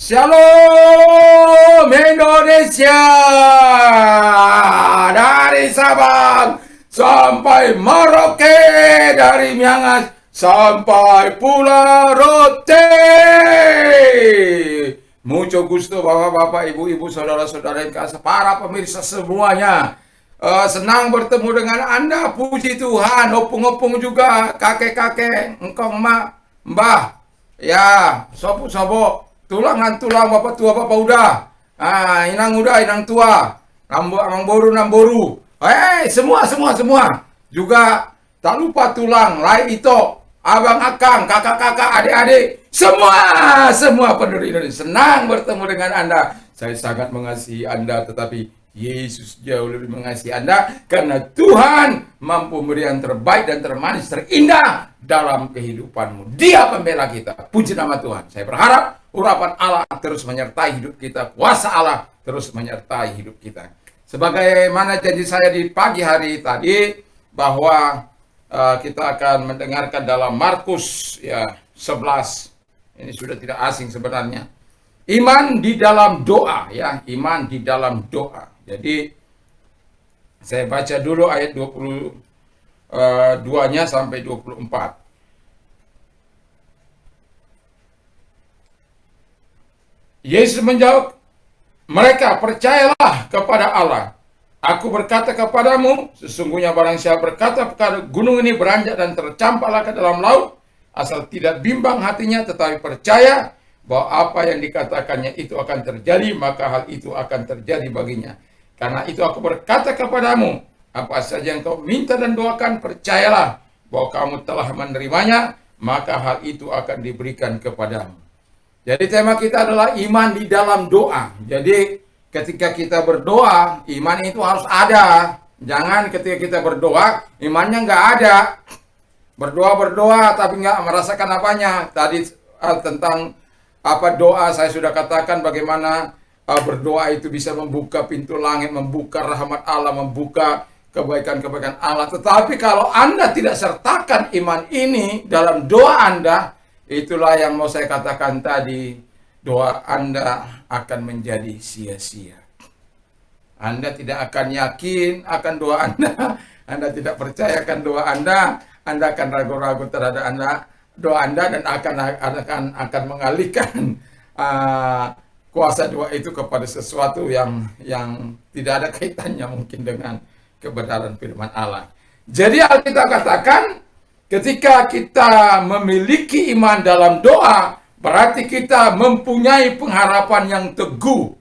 Shalom Indonesia, dari Sabang sampai Merauke, dari Miangas sampai Pulau Rote. Mucho gusto bapak-bapak, ibu-ibu, saudara-saudara yang kasih, para pemirsa semuanya. Senang bertemu dengan Anda, puji Tuhan. Opung-opung juga, kakek-kakek, engkong mak, mbah, ya, sopo-sopo, tulangan tulang, bapak tua, bapak udah, inang udah, inang tua, amang boru, namboru, semua, juga tak lupa tulang, lai ito, abang akang, kakak-kakak, adik-adik, semua penduduk Indonesia. Senang bertemu dengan Anda. Saya sangat mengasihi Anda, tetapi Yesus jauh lebih mengasihi Anda, karena Tuhan mampu memberi yang terbaik dan termanis, terindah dalam kehidupanmu. Dia pembela kita. Puji nama Tuhan. Saya berharap urapan Allah terus menyertai hidup kita. Kuasa Allah terus menyertai hidup kita. Sebagaimana janji saya di pagi hari tadi, bahwa kita akan mendengarkan dalam Markus ya 11. Ini sudah tidak asing sebenarnya. Iman di dalam doa, ya, iman di dalam doa. Jadi saya baca dulu ayat 22-nya sampai 24. Yesus menjawab mereka, percayalah kepada Allah. Aku berkata kepadamu, sesungguhnya barang siapa berkata kepada gunung ini beranjak dan tercampaklah ke dalam laut, asal tidak bimbang hatinya, tetapi percaya bahwa apa yang dikatakannya itu akan terjadi, maka hal itu akan terjadi baginya. Karena itu aku berkata kepadamu, apa saja yang kau minta dan doakan, percayalah bahwa kamu telah menerimanya, maka hal itu akan diberikan kepadamu. Jadi tema kita adalah iman di dalam doa. Jadi ketika kita berdoa, iman itu harus ada. Jangan ketika kita berdoa, imannya nggak ada. Berdoa tapi nggak merasakan apanya. Tadi tentang apa doa, saya sudah katakan bagaimana berdoa itu bisa membuka pintu langit, membuka rahmat Allah, membuka kebaikan-kebaikan Allah. Tetapi kalau Anda tidak sertakan iman ini dalam doa Anda, itulah yang mau saya katakan tadi, doa Anda akan menjadi sia-sia. Anda tidak akan yakin akan doa Anda, Anda tidak percaya akan doa Anda akan ragu-ragu terhadap doa Anda, dan akan mengalihkan kuasa doa itu kepada sesuatu yang tidak ada kaitannya mungkin dengan kebenaran firman Allah. Jadi Alkitab katakan, ketika kita memiliki iman dalam doa, berarti kita mempunyai pengharapan yang teguh.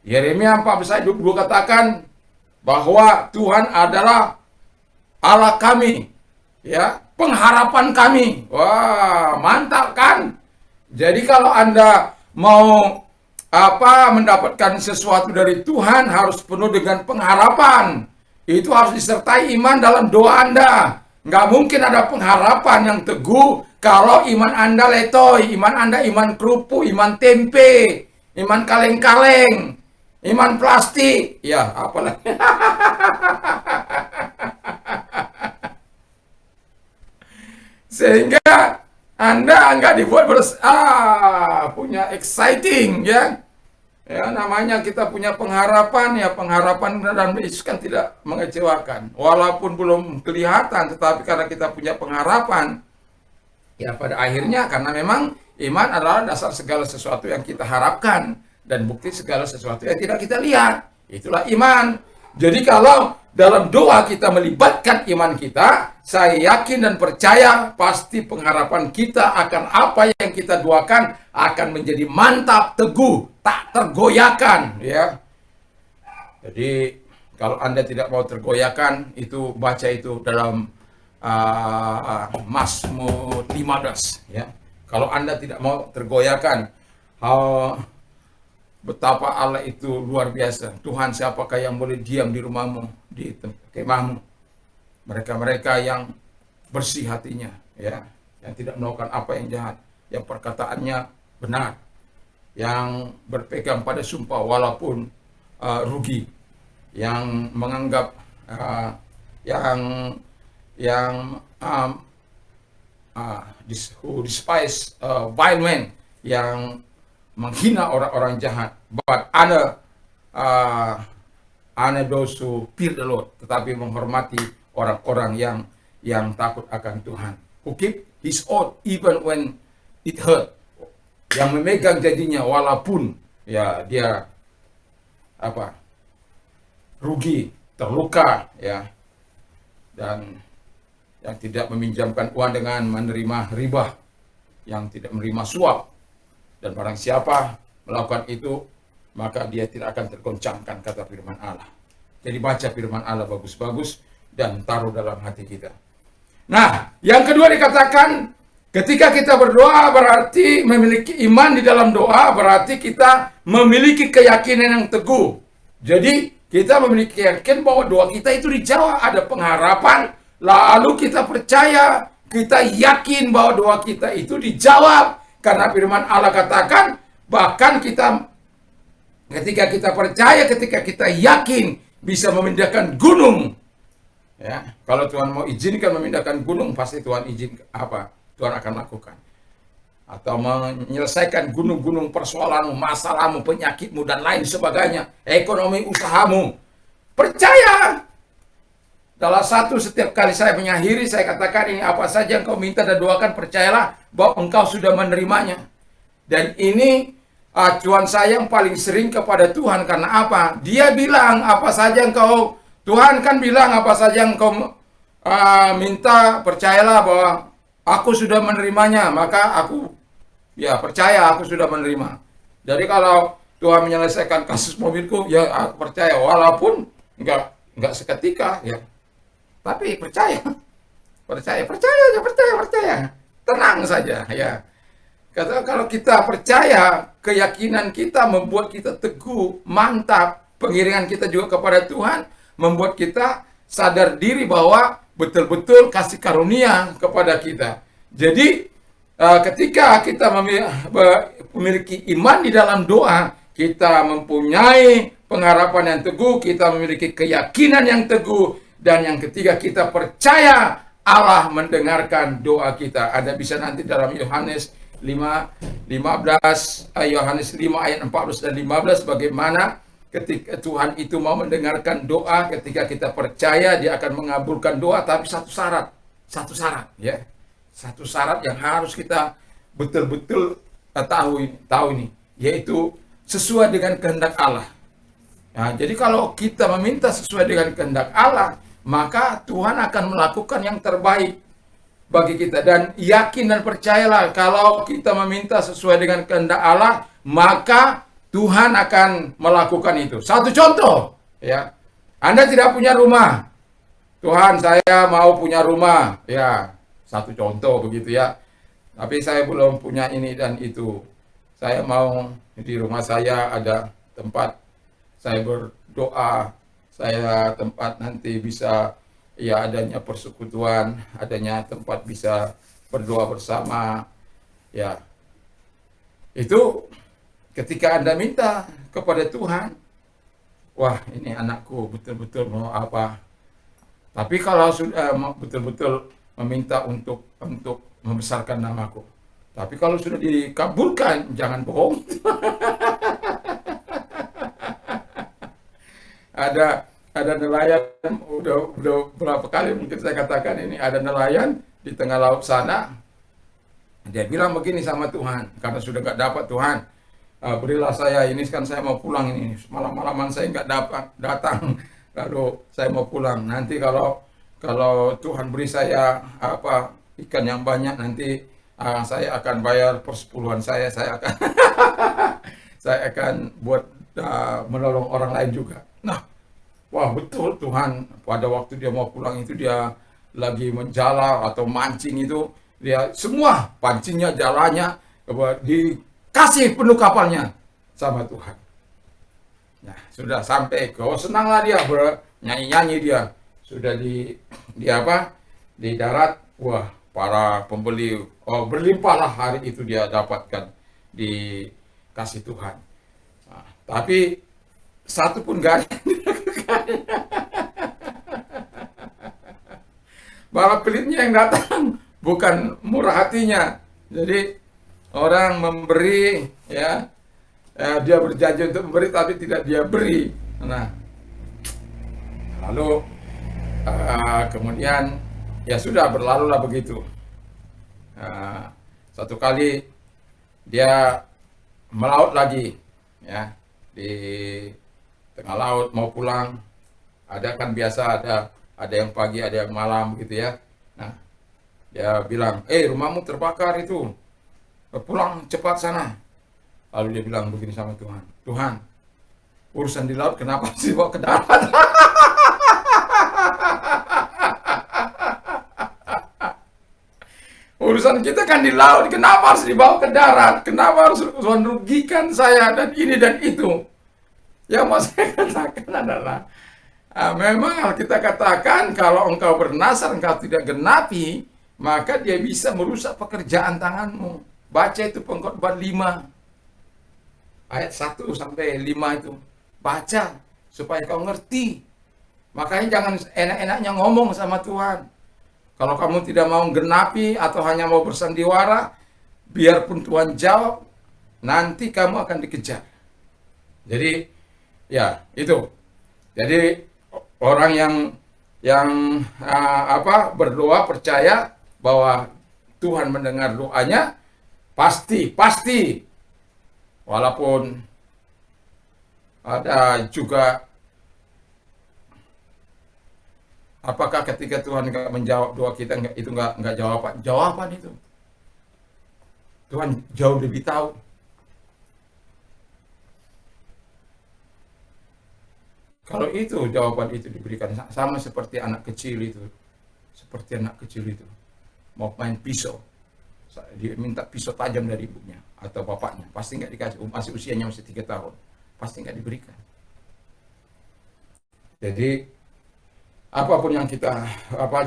Yeremia 14:22 katakan bahwa Tuhan adalah Allah kami, ya, pengharapan kami. Wah, mantap kan? Jadi kalau Anda mau mendapatkan sesuatu dari Tuhan, harus penuh dengan pengharapan. Itu harus disertai iman dalam doa Anda. Nggak mungkin ada pengharapan yang teguh kalau iman Anda letoy, iman Anda iman kerupuk, iman tempe, iman kaleng-kaleng, iman plastik, ya apalagi. Sehingga Anda nggak dibuat punya exciting, ya. Ya, namanya kita punya pengharapan, ya, pengharapan dalam Yesus kan tidak mengecewakan. Walaupun belum kelihatan, tetapi karena kita punya pengharapan, ya pada akhirnya, karena memang iman adalah dasar segala sesuatu yang kita harapkan dan bukti segala sesuatu yang tidak kita lihat. Itulah iman. Jadi kalau dalam doa kita melibatkan iman kita, saya yakin dan percaya pasti pengharapan kita akan apa yang kita doakan akan menjadi mantap, teguh, tak tergoyahkan, ya. Jadi kalau Anda tidak mau tergoyahkan, itu baca itu dalam Mazmur 15, ya. Kalau Anda tidak mau tergoyahkan, betapa Allah itu luar biasa. Tuhan, siapakah yang boleh diam di rumahmu, di kemahmu? Mereka-mereka yang bersih hatinya, ya, yang tidak melakukan apa yang jahat, yang perkataannya benar, yang berpegang pada sumpah walaupun rugi, yang menganggap who despise vile men, yang menghina orang-orang jahat. But honor those who fear the Lord, tetapi menghormati orang-orang yang takut akan Tuhan. Who keep his oath even when it hurt. Yang memegang janjinya walaupun ya dia rugi, terluka, ya, dan yang tidak meminjamkan uang dengan menerima riba, yang tidak menerima suap, dan barang siapa melakukan itu maka dia tidak akan tergoncangkan, kata firman Allah. Jadi baca firman Allah bagus-bagus dan taruh dalam hati kita. Nah, yang kedua dikatakan ketika kita berdoa berarti memiliki iman di dalam doa, berarti kita memiliki keyakinan yang teguh. Jadi kita memiliki keyakinan bahwa doa kita itu dijawab, ada pengharapan, lalu kita percaya, kita yakin bahwa doa kita itu dijawab. Karena firman Allah katakan, bahkan kita ketika kita percaya, ketika kita yakin, bisa memindahkan gunung. Ya, kalau Tuhan mau izinkan memindahkan gunung, pasti Tuhan izin Tuhan akan lakukan. Atau menyelesaikan gunung-gunung persoalanmu, masalahmu, penyakitmu, dan lain sebagainya. Ekonomi usahamu. Percaya. Salah satu setiap kali saya mengakhiri, saya katakan ini apa saja yang kau minta dan doakan, percayalah bahwa engkau sudah menerimanya. Dan ini acuan saya yang paling sering kepada Tuhan. Karena apa? Dia bilang apa saja engkau, Tuhan kan bilang apa saja engkau minta, percayalah bahwa aku sudah menerimanya. Maka aku percaya aku sudah menerima. Jadi kalau Tuhan menyelesaikan kasus mobilku, ya aku percaya walaupun enggak seketika, ya. Tapi percaya aja. Tenang saja, ya. Kalau kita percaya, keyakinan kita membuat kita teguh, mantap. Pengiringan kita juga kepada Tuhan membuat kita sadar diri bahwa betul-betul kasih karunia kepada kita. Jadi ketika kita memiliki iman di dalam doa, kita mempunyai pengharapan yang teguh, kita memiliki keyakinan yang teguh, dan yang ketiga kita percaya Allah mendengarkan doa kita. Anda bisa nanti dalam Yohanes 5 ayat 14 dan 15 bagaimana ketika Tuhan itu mau mendengarkan doa, ketika kita percaya dia akan mengabulkan doa, tapi satu syarat ya. Satu syarat yang harus kita betul-betul tahu ini, yaitu sesuai dengan kehendak Allah. Nah, jadi kalau kita meminta sesuai dengan kehendak Allah, maka Tuhan akan melakukan yang terbaik bagi kita. Dan yakin dan percayalah, kalau kita meminta sesuai dengan kehendak Allah, maka Tuhan akan melakukan itu. Satu contoh, ya. Anda tidak punya rumah. Tuhan, saya mau punya rumah. Ya, satu contoh begitu ya. Tapi saya belum punya ini dan itu. Saya mau di rumah saya ada tempat saya berdoa, saya tempat nanti bisa ya adanya persekutuan, adanya tempat bisa berdoa bersama. Ya. Itu ketika Anda minta kepada Tuhan, wah ini anakku betul-betul mau apa. Tapi kalau sudah betul-betul meminta untuk membesarkan namaku. Tapi kalau sudah dikabulkan, jangan bohong. Ada nelayan, udah berapa kali mungkin saya katakan ini, ada nelayan di tengah laut sana, dia bilang begini sama Tuhan, karena sudah nggak dapat, Tuhan, berilah saya ini, kan saya mau pulang ini, malam-malaman saya nggak dapat datang, lalu saya mau pulang, nanti kalau Tuhan beri saya ikan yang banyak, nanti saya akan bayar persepuluhan saya akan saya akan buat menolong orang lain juga. Nah, wah betul, Tuhan pada waktu dia mau pulang itu dia lagi menjala atau mancing itu, dia semua pancingnya, jalannya dikasih penuh kapalnya sama Tuhan. Nah, sudah sampai senanglah dia bernyanyi-nyanyi dia. Sudah di darat, wah para pembeli berlimpahlah hari itu dia dapatkan di kasih Tuhan. Nah, tapi satu pun gak ada. Malah pelitnya yang datang, bukan murah hatinya. Jadi orang memberi, ya, Dia berjanji untuk memberi tapi tidak dia beri. Nah, lalu kemudian ya sudah berlalulah begitu. Uh, Satu kali dia melaut lagi, ya, di tengah laut mau pulang. Ada kan biasa ada yang pagi, ada yang malam gitu ya. Nah, dia bilang, rumahmu terbakar itu, pulang cepat sana. Lalu dia bilang begini sama Tuhan, Tuhan, urusan di laut kenapa sih bawa ke darat? Urusan kita kan di laut, kenapa harus dibawa ke darat? Kenapa harus merugikan saya dan ini dan itu? Yang mau saya katakan adalah, memang kita katakan kalau engkau bernasar, engkau tidak genapi, maka dia bisa merusak pekerjaan tanganmu. Baca itu Pengkhotbah 5, ayat 1 sampai 5 itu. Baca, supaya kau ngerti. Makanya jangan enak-enaknya ngomong sama Tuhan. Kalau kamu tidak mau genapi atau hanya mau bersandiwara, biarpun Tuhan jawab, nanti kamu akan dikejar. Jadi, ya itu. Jadi orang yang berdoa percaya bahwa Tuhan mendengar doanya, pasti. Walaupun ada juga, apakah ketika Tuhan nggak menjawab doa kita, itu nggak jawaban itu. Tuhan jauh lebih tahu. Kalau itu jawaban itu diberikan, sama seperti anak kecil itu. Seperti anak kecil itu mau main pisau, dia minta pisau tajam dari ibunya atau bapaknya, pasti nggak dikasih. Masih usianya masih 3 tahun, pasti nggak diberikan. Jadi apapun yang kita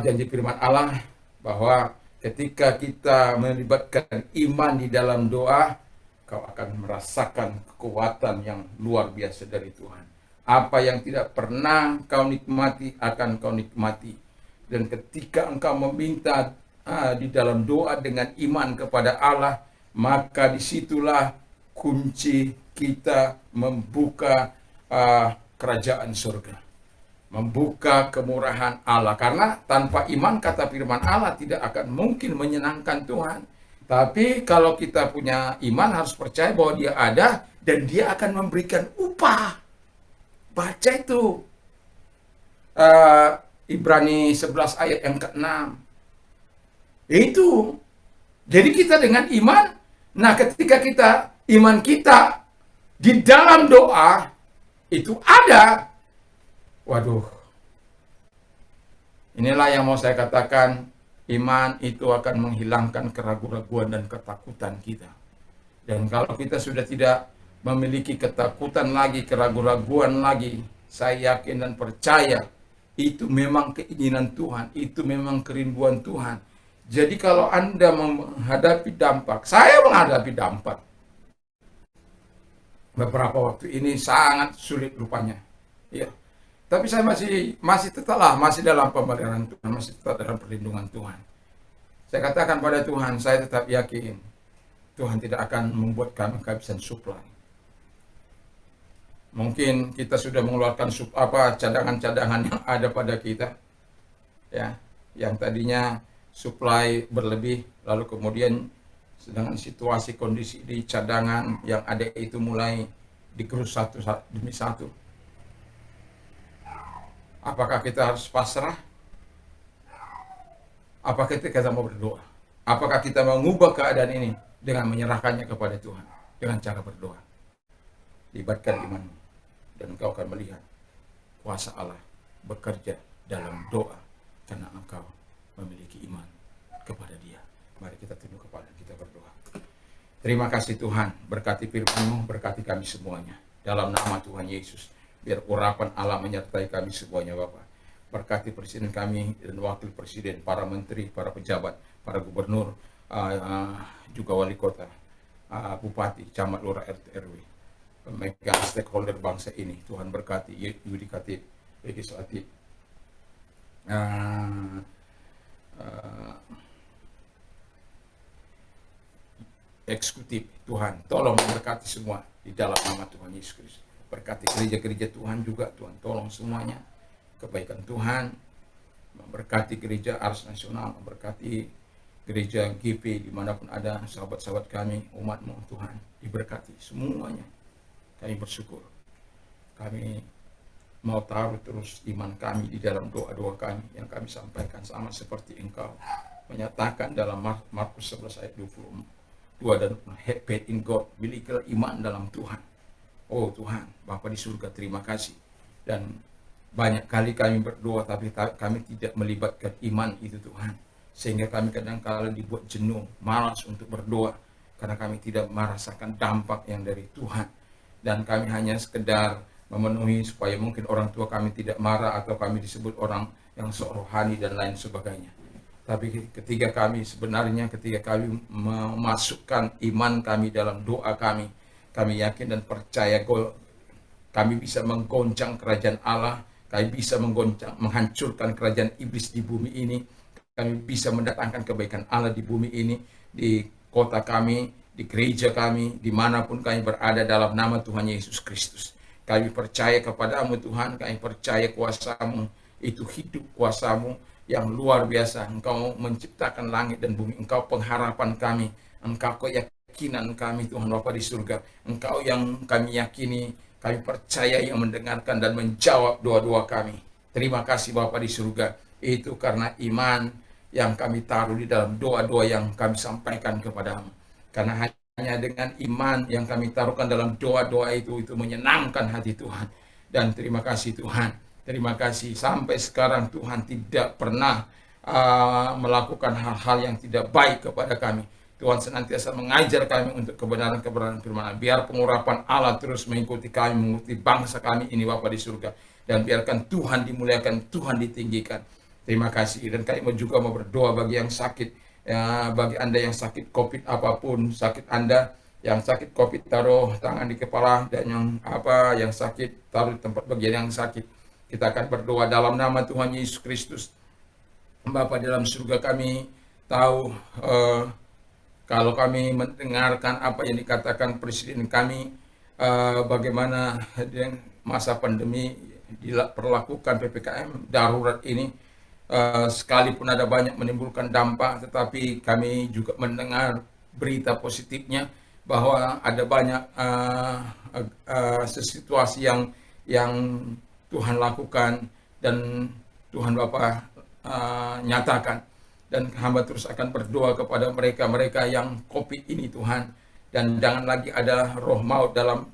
janji firman Allah, bahwa ketika kita melibatkan iman di dalam doa, kau akan merasakan kekuatan yang luar biasa dari Tuhan. Apa yang tidak pernah kau nikmati akan kau nikmati. Dan ketika engkau meminta di dalam doa dengan iman kepada Allah, maka disitulah kunci kita membuka kerajaan surga, membuka kemurahan Allah. Karena tanpa iman, kata firman Allah, tidak akan mungkin menyenangkan Tuhan. Tapi kalau kita punya iman, harus percaya bahwa dia ada dan dia akan memberikan upah. Baca itu Ibrani 11 ayat yang ke-6. Itu. Jadi kita dengan iman, nah ketika iman kita di dalam doa itu ada, waduh, inilah yang mau saya katakan, iman itu akan menghilangkan keraguan-raguan dan ketakutan kita. Dan kalau kita sudah tidak memiliki ketakutan lagi, keraguan-raguan lagi, saya yakin dan percaya itu memang keinginan Tuhan, itu memang kerinduan Tuhan. Jadi kalau Anda menghadapi dampak, saya menghadapi dampak beberapa waktu ini sangat sulit rupanya, ya. Tapi saya masih dalam pemeliharaan Tuhan, masih tetap dalam perlindungan Tuhan. Saya katakan pada Tuhan, saya tetap yakin Tuhan tidak akan membuat kami kehabisan suplai. Mungkin kita sudah mengeluarkan cadangan-cadangan yang ada pada kita, ya, yang tadinya suplai berlebih, lalu kemudian dengan situasi kondisi di cadangan yang ada itu mulai digerus satu demi satu. Apakah kita harus pasrah? Apakah kita mau berdoa? Apakah kita mau mengubah keadaan ini dengan menyerahkannya kepada Tuhan dengan cara berdoa? Libatkan imanmu, dan engkau akan melihat kuasa Allah bekerja dalam doa karena engkau memiliki iman kepada Dia. Mari kita tunduk kepala, kita berdoa. Terima kasih Tuhan, berkati firman-Mu, berkati kami semuanya. Dalam nama Tuhan Yesus, biar urapan Allah menyertai kami semuanya Bapa. Berkati presiden kami dan wakil presiden, para menteri, para pejabat, para gubernur, juga wali kota, bupati, camat, lurah, RT, RW, memegang stakeholder bangsa ini. Tuhan berkati yudikatif, legislatif, eksekutif. Tuhan, tolong memberkati semua di dalam nama Tuhan Yesus Kristus. Berkati gereja-gereja Tuhan juga, Tuhan tolong semuanya. Kebaikan Tuhan, memberkati gereja Ars Nasional, memberkati gereja GP dimanapun ada sahabat-sahabat kami, umatmu Tuhan, diberkati semuanya. Kami bersyukur. Kami mau taruh terus iman kami di dalam doa-doa kami yang kami sampaikan, sama seperti Engkau menyatakan dalam Markus 11 ayat 22, dan have faith in God, milikilah iman dalam Tuhan. Oh Tuhan, Bapa di surga, terima kasih. Dan banyak kali kami berdoa tapi kami tidak melibatkan iman itu Tuhan, sehingga kami kadang-kala dibuat jenuh, malas untuk berdoa karena kami tidak merasakan dampak yang dari Tuhan, dan kami hanya sekedar memenuhi supaya mungkin orang tua kami tidak marah atau kami disebut orang yang sok rohani dan lain sebagainya. Tapi ketika kami memasukkan iman kami dalam doa kami yakin dan percaya kami bisa menggoncang kerajaan Allah, kami bisa menghancurkan kerajaan iblis di bumi ini, kami bisa mendatangkan kebaikan Allah di bumi ini, di kota kami, di gereja kami, dimanapun kami berada dalam nama Tuhan Yesus Kristus. Kami percaya kepadamu Tuhan, kami percaya kuasamu itu hidup, kuasamu yang luar biasa. Engkau menciptakan langit dan bumi, Engkau pengharapan kami, Engkau keyakinan kami Tuhan Bapa di surga. Engkau yang kami yakini, kami percaya yang mendengarkan dan menjawab doa-doa kami. Terima kasih Bapa di surga. Itu karena iman yang kami taruh di dalam doa-doa yang kami sampaikan kepadamu. Karena hanya dengan iman yang kami taruhkan dalam doa-doa itu menyenangkan hati Tuhan. Dan terima kasih Tuhan. Terima kasih sampai sekarang Tuhan tidak pernah melakukan hal-hal yang tidak baik kepada kami. Tuhan senantiasa mengajar kami untuk kebenaran-kebenaran firman. Biar pengurapan Allah terus mengikuti kami, mengikuti bangsa kami ini Bapa di surga. Dan biarkan Tuhan dimuliakan, Tuhan ditinggikan. Terima kasih. Dan kami juga mau berdoa bagi yang sakit. Ya, bagi Anda yang sakit COVID apapun, sakit Anda yang sakit COVID, taruh tangan di kepala, dan yang sakit taruh di tempat bagian yang sakit. Kita akan berdoa dalam nama Tuhan Yesus Kristus. Bapa dalam surga, kami tahu kalau kami mendengarkan apa yang dikatakan Presiden kami, bagaimana masa pandemi diperlakukan PPKM darurat ini, sekalipun ada banyak menimbulkan dampak, tetapi kami juga mendengar berita positifnya bahwa ada banyak situasi yang Tuhan lakukan dan Tuhan Bapa nyatakan. Dan hamba terus akan berdoa kepada mereka yang COVID ini Tuhan, dan jangan lagi ada roh maut dalam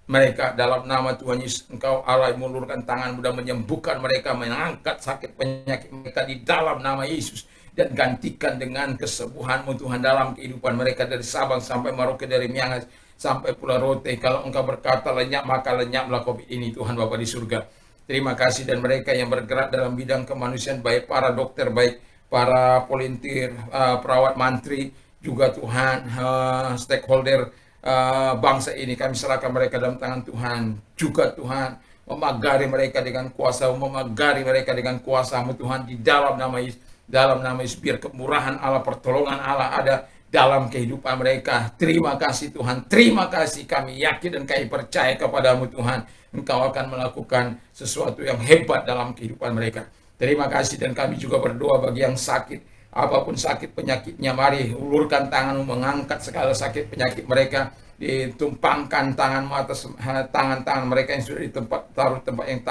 mereka. Dalam nama Tuhan Yesus, Engkau Allah mengulurkan tangan-Mu dan menyembuhkan mereka, mengangkat sakit penyakit mereka di dalam nama Yesus, dan gantikan dengan kesembuhan-Mu Tuhan dalam kehidupan mereka, dari Sabang sampai Merauke, dari Miangas sampai Pulau Rote. Kalau Engkau berkata lenyap, maka lenyaplah COVID ini Tuhan Bapa di surga. Terima kasih. Dan mereka yang bergerak dalam bidang kemanusiaan, baik para dokter, baik para volunteer, perawat, mantri, juga Tuhan, stakeholder bangsa ini, kami serahkan mereka dalam tangan Tuhan. Juga Tuhan, memagari mereka dengan kuasa, memagari mereka dengan kuasa-Mu Tuhan, di dalam nama Yesus. Dalam nama Yesus, biar kemurahan Allah, pertolongan Allah ada dalam kehidupan mereka. Terima kasih Tuhan, terima kasih. Kami yakin dan kami percaya kepadamu Tuhan, Engkau akan melakukan sesuatu yang hebat dalam kehidupan mereka. Terima kasih. Dan kami juga berdoa bagi yang sakit, apapun sakit penyakitnya, mari ulurkan tangan-Mu, mengangkat segala sakit penyakit mereka, ditumpangkan tangan-Mu atas tangan-tangan mereka yang sudah taruh tempat yang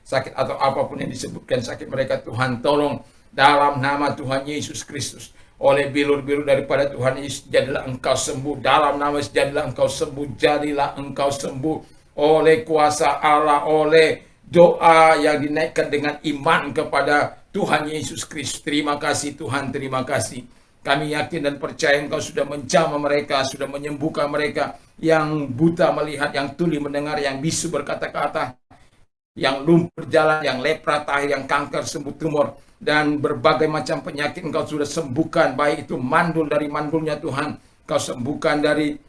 sakit, atau apapun yang disebutkan sakit mereka. Tuhan tolong dalam nama Tuhan Yesus Kristus. Oleh bilur-bilur daripada Tuhan Yesus, jadilah Engkau sembuh. Dalam nama Yesus, jadilah Engkau sembuh. Jadilah Engkau sembuh oleh kuasa Allah, oleh doa yang dinaikkan dengan iman kepada Tuhan Yesus Kristus. Terima kasih Tuhan, terima kasih. Kami yakin dan percaya Engkau sudah menjamah mereka, sudah menyembuhkan mereka, yang buta melihat, yang tuli mendengar, yang bisu berkata-kata, yang lumpuh berjalan, yang lepra tahir, yang kanker sembuh, tumor, dan berbagai macam penyakit Engkau sudah sembuhkan. Baik itu mandul, dari mandulnya Tuhan Engkau sembuhkan, dari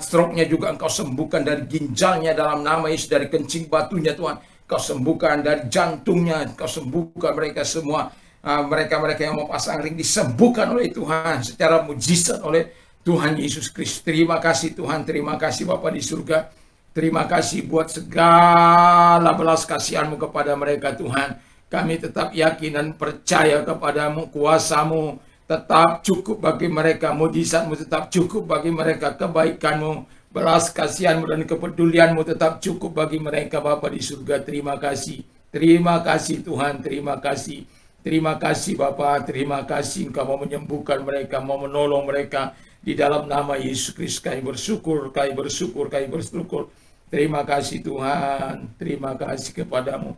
stroke-nya juga Engkau sembuhkan, dari ginjalnya dalam nama Yesus, dari kencing batunya Tuhan Engkau sembuhkan, dari jantungnya Engkau sembuhkan mereka semua. mereka-mereka yang mau pasang ring disembuhkan oleh Tuhan secara mujizat oleh Tuhan Yesus Kristus. Terima kasih Tuhan, terima kasih Bapa di surga. Terima kasih buat segala belas kasihan-Mu kepada mereka Tuhan. Kami tetap yakin dan percaya kepadamu, kuasa-Mu tetap cukup bagi mereka, mujizat-Mu tetap cukup bagi mereka, kebaikan-Mu, belas kasihan-Mu dan kepedulian-Mu tetap cukup bagi mereka Bapa di surga. Terima kasih. Terima kasih Tuhan, terima kasih. Terima kasih Bapa, terima kasih Engkau mau menyembuhkan mereka, mau menolong mereka. Di dalam nama Yesus Kristus kami bersyukur, kami bersyukur, kami bersyukur. Terima kasih Tuhan, terima kasih kepadamu.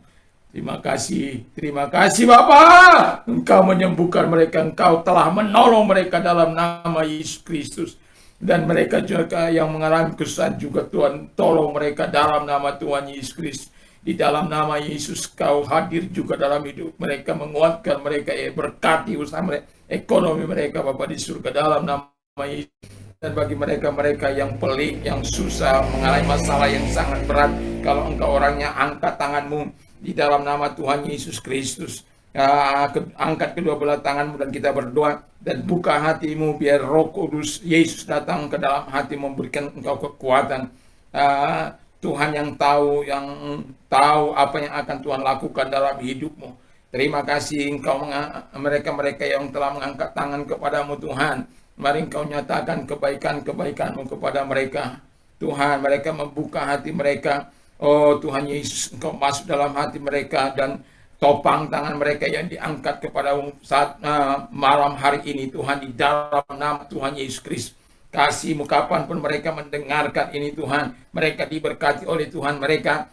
Terima kasih Bapa. Engkau menyembuhkan mereka, Engkau telah menolong mereka dalam nama Yesus Kristus. Dan mereka juga yang mengalami kesusahan juga Tuhan, tolong mereka dalam nama Tuhan Yesus Kristus. Di dalam nama Yesus Kau hadir juga dalam hidup mereka, menguatkan mereka, berkati usaha mereka, ekonomi mereka Bapa di surga dalam nama Yesus. Dan bagi mereka-mereka yang pelik, yang susah, mengalami masalah yang sangat berat, kalau Engkau orangnya, angkat tangan-Mu di dalam nama Tuhan Yesus Kristus. Angkat kedua belah tangan-Mu dan kita berdoa, dan buka hati-Mu biar Roh Kudus Yesus datang ke dalam hati, memberikan Engkau kekuatan. Tuhan yang tahu apa yang akan Tuhan lakukan dalam hidupmu. Terima kasih Engkau mereka-mereka yang telah mengangkat tangan kepadamu Tuhan. Mari Engkau nyatakan kebaikan-kebaikan-Mu kepada mereka. Tuhan, mereka membuka hati mereka. Oh Tuhan Yesus, Engkau masuk dalam hati mereka dan topang tangan mereka yang diangkat kepada-Mu saat malam hari ini Tuhan, di dalam nama Tuhan Yesus Kristus. Kasih-Mu kapanpun mereka mendengarkan ini Tuhan, mereka diberkati oleh Tuhan, mereka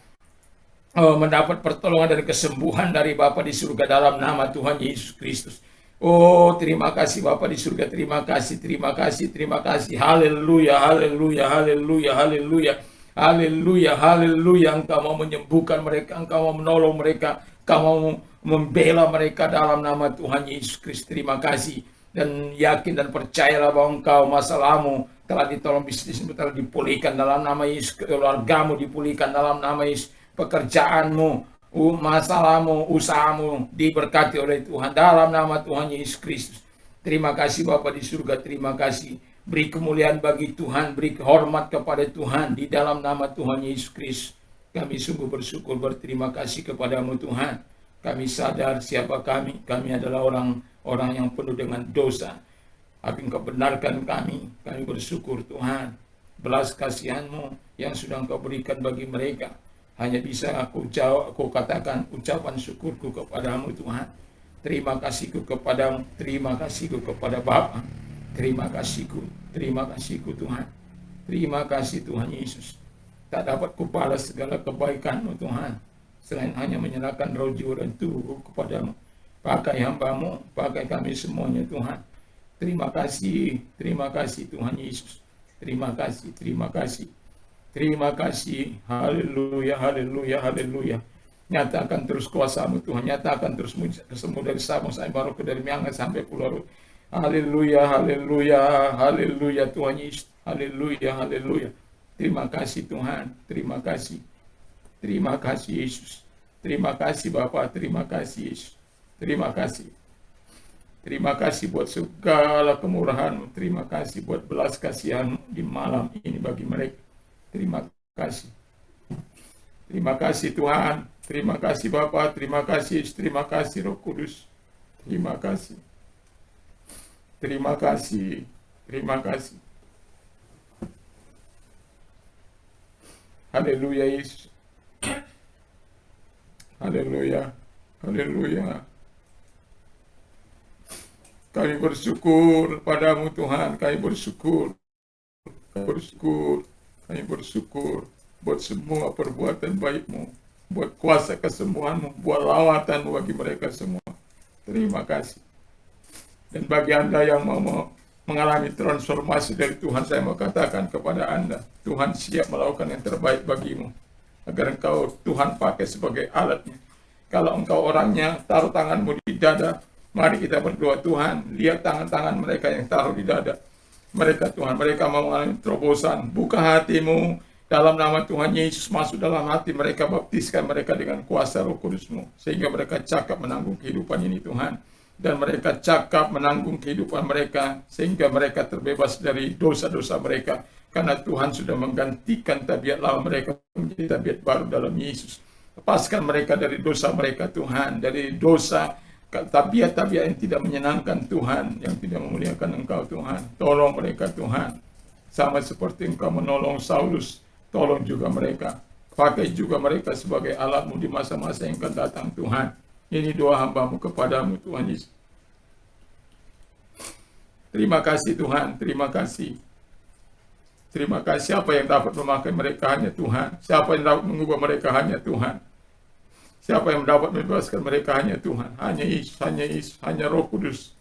mendapat pertolongan dan kesembuhan dari Bapa di surga dalam nama Tuhan Yesus Kristus. Oh, terima kasih Bapa di surga, terima kasih, terima kasih, terima kasih. Haleluya, haleluya, haleluya, haleluya. Haleluya, haleluya. Engkau mau menyembuhkan mereka, Engkau mau menolong mereka, Engkau mau membela mereka dalam nama Tuhan Yesus Kristus. Terima kasih. Dan yakin dan percayalah bahwa Engkau, masalahmu telah ditolong, bisnismu telah dipulihkan dalam nama Yesus, keluargamu dipulihkan dalam nama Yesus, pekerjaanmu, masalahmu, usahamu diberkati oleh Tuhan dalam nama Tuhan Yesus Kristus. Terima kasih Bapa di surga, terima kasih. Beri kemuliaan bagi Tuhan, beri hormat kepada Tuhan di dalam nama Tuhan Yesus Kristus. Kami sungguh bersyukur, berterima kasih kepadamu Tuhan. Kami sadar siapa kami adalah orang yang penuh dengan dosa. Tapi Engkau benarkan kami bersyukur Tuhan. Belas kasihan-Mu yang sudah Engkau berikan bagi mereka. Hanya bisa aku katakan ucapan syukurku kepadamu Tuhan. Terima kasihku kepadamu, terima kasihku kepada Bapa. Terima kasihku Tuhan. Terima kasih Tuhan Yesus. Tak dapat kubalas segala kebaikan-Mu Tuhan, selain hanya menyerahkan roh, jiwa dan tubuhku kepadamu. Pakai hamba-Mu, pakai kami semuanya Tuhan. Terima kasih Tuhan Yesus. Terima kasih. Terima kasih. Haleluya, haleluya, haleluya. Nyatakan terus kuasa-Mu Tuhan. Nyatakan terus kesembuh dari Sabang sampai Merauke, dari Miangas sampai Pulau Rute. Haleluya, haleluya, haleluya Tuhan Yesus. Haleluya, haleluya. Terima kasih Tuhan. Terima kasih. Terima kasih Yesus. Terima kasih Bapa. Terima kasih Yesus. Terima kasih. Terima kasih buat segala kemurahan-Mu. Terima kasih buat belas kasihan di malam ini bagi mereka. Terima kasih. Terima kasih Tuhan. Terima kasih Bapa. Terima kasih. Terima kasih Roh Kudus. Terima kasih. Terima kasih. Terima kasih. Haleluya Yesus. Haleluya. Haleluya. Kami bersyukur padamu Tuhan. Kami bersyukur. Kami bersyukur buat semua perbuatan baik-Mu, buat kuasa kesembuhan-Mu, buat lawatan-Mu bagi mereka semua. Terima kasih. Dan bagi Anda yang mau mengalami transformasi dari Tuhan, saya mau katakan kepada Anda, Tuhan siap melakukan yang terbaik bagimu, agar engkau Tuhan pakai sebagai alatnya. Kalau engkau orangnya, taruh tanganmu di dada. Mari kita berdoa, Tuhan, lihat tangan-tangan mereka yang taruh di dada. Mereka Tuhan, mereka mau mengalami terobosan. Buka hatimu dalam nama Tuhan Yesus, masuk dalam hati mereka, baptiskan mereka dengan kuasa Roh Kudus-Mu, sehingga mereka cakap menanggung kehidupan ini Tuhan. dan mereka cakap menanggung kehidupan mereka sehingga mereka terbebas dari dosa-dosa mereka, karena Tuhan sudah menggantikan tabiat lama mereka menjadi tabiat baru dalam Yesus. Lepaskan mereka dari dosa mereka Tuhan, dari dosa tabiat-tabiat yang tidak menyenangkan Tuhan, yang tidak memuliakan Engkau Tuhan. Tolong mereka Tuhan, sama seperti Engkau menolong Saulus, tolong juga mereka. Pakai juga mereka sebagai alat-Mu di masa-masa yang akan datang Tuhan. Ini doa hamba-Mu kepadamu Tuhan Yesus. Terima kasih Tuhan, terima kasih. Terima kasih. Siapa yang dapat memakai mereka hanya Tuhan. Siapa yang dapat mengubah mereka hanya Tuhan. Siapa yang dapat membebaskan mereka hanya Tuhan. Hanya Yesus, hanya Yesus, hanya Roh Kudus.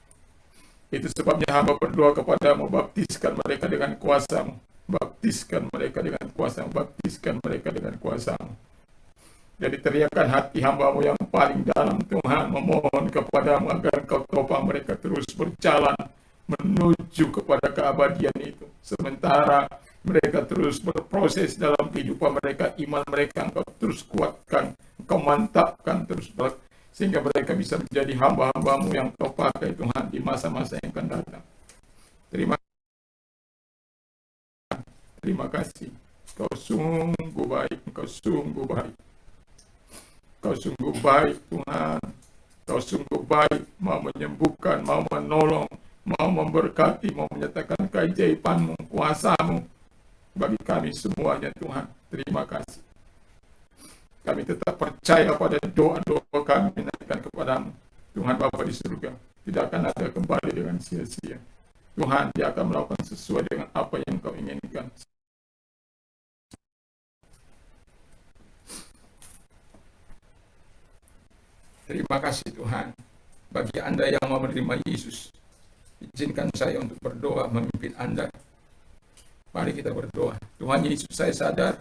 Itu sebabnya hamba berdoa kepadamu, baptiskan mereka dengan kuasa-Mu. Baptiskan mereka dengan kuasa-Mu. Baptiskan mereka dengan kuasa-Mu. Jadi teriakan hati hamba-Mu yang paling dalam Tuhan, memohon kepadamu agar Kau topang mereka terus berjalan menuju kepada keabadian itu. Sementara mereka terus berproses dalam kehidupan mereka, iman mereka Engkau terus kuatkan, Engkau mantapkan terus, sehingga mereka bisa menjadi hamba-hamba-Mu yang Kau pakai Tuhan di masa-masa yang akan datang. Terima kasih. Kau sungguh baik, Kau sungguh baik. Kau sungguh baik Tuhan. Kau sungguh baik, mau menyembuhkan, mau menolong, mau memberkati, mau menyatakan keajaiban-Mu, kuasa-Mu bagi kami semuanya Tuhan. Terima kasih. Kami tetap percaya pada doa-doa kami menaikkan kepadamu. Tuhan Bapa di surga tidak akan ada kembali dengan sia-sia. Tuhan, Dia akan melakukan sesuai dengan apa yang Kau inginkan. Terima kasih Tuhan. Bagi Anda yang mau menerima Yesus, izinkan saya untuk berdoa memimpin Anda. Mari kita berdoa. Tuhan Yesus, saya sadar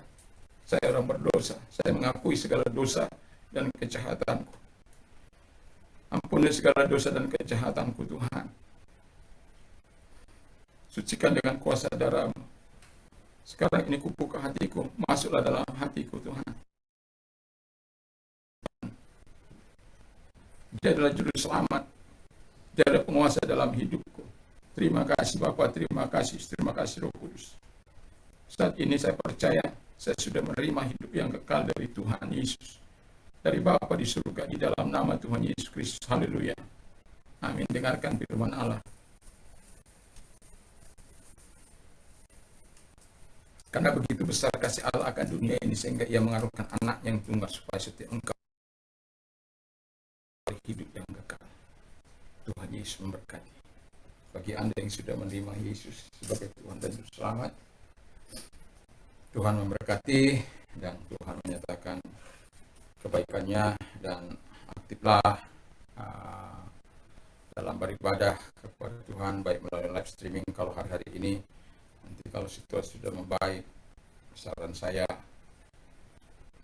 saya orang berdosa. Saya mengakui segala dosa dan kejahatanku. Ampuni segala dosa dan kejahatanku Tuhan. Sucikan dengan kuasa darah-Mu. Sekarang ini kubuka hatiku, masuklah dalam hatiku Tuhan. Dia adalah juru selamat. Dia adalah penguasa dalam hidupku. Terima kasih Bapa, terima kasih Roh Kudus. Saat ini saya percaya saya sudah menerima hidup yang kekal dari Tuhan Yesus, dari Bapa di surga, di dalam nama Tuhan Yesus Kristus. Haleluya. Amin. Dengarkan firman Allah. Karena begitu besar kasih Allah akan dunia ini, sehingga Ia mengaruniakan anak yang tunggal supaya setiap engkau hidup yang kekal. Tuhan Yesus memberkati. Bagi Anda yang sudah menerima Yesus sebagai Tuhan dan Juru Selamat, Tuhan memberkati dan Tuhan menyatakan kebaikannya, dan aktiflah dalam beribadah kepada Tuhan, baik melalui live streaming kalau hari-hari ini. Nanti kalau situasi sudah membaik, saran saya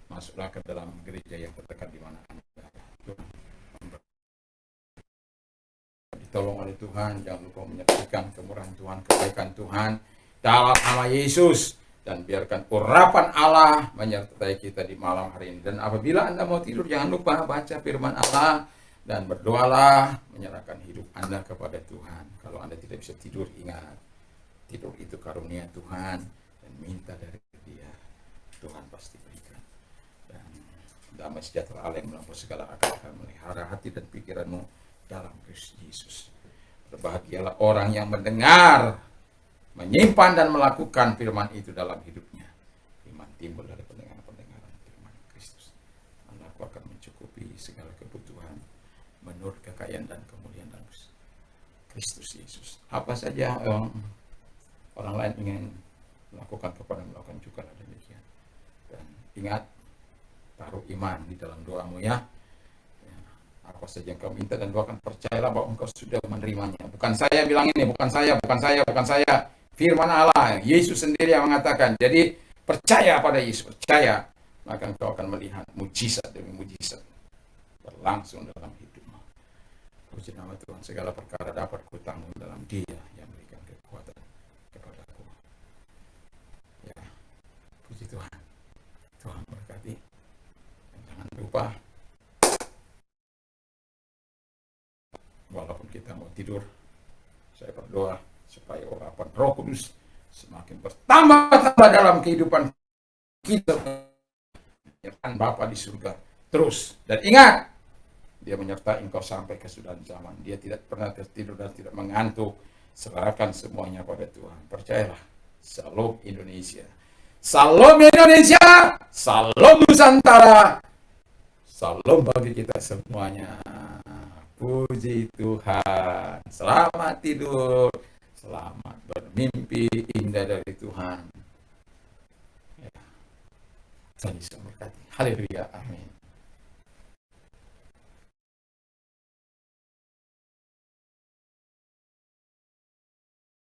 masuklah ke dalam gereja yang terdekat di mana Anda. Ditolong oleh Tuhan, jangan lupa menyaksikan kemurahan Tuhan, kebaikan Tuhan dalam nama Yesus, dan biarkan urapan Allah menyertai kita di malam hari ini. Dan apabila Anda mau tidur, jangan lupa baca firman Allah dan berdoalah, menyerahkan hidup Anda kepada Tuhan. Kalau Anda tidak bisa tidur, ingat, tidur itu karunia Tuhan, dan minta dari Dia, Tuhan pasti berikan. Dan damai sejahtera Allah yang melampaui segala akal akan melihara hati dan pikiranmu dalam Kristus Yesus. Berbahagialah orang yang mendengar, menyimpan dan melakukan firman itu dalam hidupnya. Iman timbul dari pendengaran firman Kristus. Aku akan mencukupi segala kebutuhan menurut kekayaan dan kemuliaan dalam Kristus Yesus. Apa saja orang lain ingin melakukan kepada melakukan juga demikian. Dan ingat, taruh iman di dalam doamu ya. Apa saja yang kau minta dan doakan, percayalah bahwa engkau sudah menerimanya. Bukan saya bilang ini, bukan saya. Firman Allah, Yesus sendiri yang mengatakan. Jadi percaya pada Yesus, percaya, maka engkau akan melihat mujizat demi mujizat berlangsung dalam hidupmu. Puji nama Tuhan, segala perkara dapat kutanggung dalam Dia yang memberikan kekuatan kepadaku. Ya, puji Tuhan. Tuhan berkati. Dan jangan lupa, walaupun tidur, saya berdoa supaya urapan Roh Kudus semakin bertambah-tambah dalam kehidupan kita, menyertai Bapa di surga terus. Dan ingat, dia menyertai engkau sampai kesudahan zaman. Dia tidak pernah tertidur dan tidak mengantuk. Serahkan semuanya pada Tuhan. Percayalah. Salam Indonesia. Salam Indonesia. Salam Nusantara. Salam bagi kita semuanya. Puji Tuhan. Selamat tidur. Selamat bermimpi indah dari Tuhan. Ya. Tuhan Yesus memberkati. Haleluya. Amin.